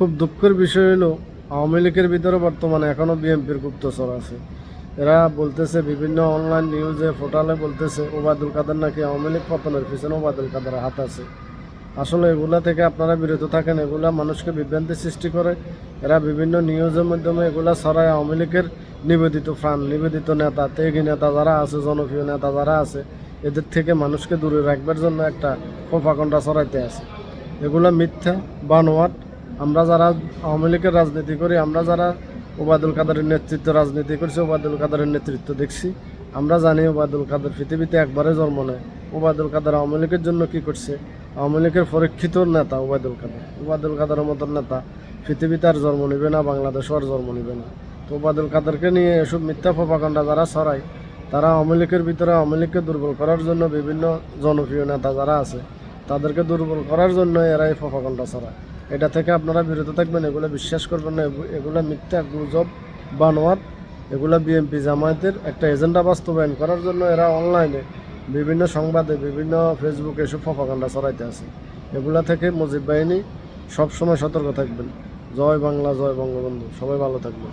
খুব দুঃখের বিষয় হলো আওয়ামী লীগের ভিতরে বর্তমানে এখনও বিএনপির গুপ্তচর আছে। এরা বলতেছে বিভিন্ন অনলাইন নিউজে পোর্টালে বলতেছে ওবায়দুল কাদের নাকি আওয়ামী লীগ পতনের পিছনে ওবায়দুল কাদের হাত আছে। আসলে এগুলা থেকে আপনারা বিরত থাকেন, এগুলা মানুষকে বিভ্রান্তি সৃষ্টি করে। এরা বিভিন্ন নিউজের মাধ্যমে এগুলা ছড়ায় আওয়ামী লীগের নিবেদিত প্রাণ, নিবেদিত নেতা, ত্যাগী নেতা যারা আছে, জনপ্রিয় নেতা যারা আছে, এদের থেকে মানুষকে দূরে রাখবার জন্য একটা প্রোপাগান্ডা ছড়াইতে আছে। এগুলা মিথ্যা, বানোয়াট। আমরা যারা আওয়ামী লীগের রাজনীতি করি, আমরা যারা ওবায়দুল কাদেরের নেতৃত্ব রাজনীতি করছি, ওবায়দুল কাদেরের নেতৃত্ব দেখছি, আমরা জানি ওবায়দুল কাদের পৃথিবীতে একবারে জন্ম নেয়। ওবায়দুল কাদের আওয়ামী লীগের জন্য কী করছে? আওয়ামী লীগের পরীক্ষিত নেতা ওবায়দুল কাদেরের মতন নেতা পৃথিবীতে আর জন্ম নেবে না, বাংলাদেশও আর জন্ম নেবে না। তো ওবায়দুল কাদেরকে নিয়ে এসব মিথ্যা প্রোপাগান্ডা যারা ছড়ায়, তারা আওয়ামী লীগের ভিতরে আওয়ামী লীগকে দুর্বল করার জন্য বিভিন্ন জনপ্রিয় নেতা যারা আছে তাদেরকে দুর্বল করার জন্য এরা এই প্রোপাগান্ডা ছড়ায়। এটা থেকে আপনারা বিরত থাকবেন, এগুলো বিশ্বাস করবেন না। এগুলো মিথ্যা, গুজব, বানোয়াট। এগুলো বিএনপি জামায়াতের একটা এজেন্ডা বাস্তবায়ন করার জন্য এরা অনলাইনে বিভিন্ন সংবাদে, বিভিন্ন ফেসবুকে এসব প্রোপাগান্ডা ছড়াইতে আছে। এগুলা থেকে মুজিব বাহিনী সবসময় সতর্ক থাকবেন। জয় বাংলা, জয় বঙ্গবন্ধু। সবাই ভালো থাকবেন।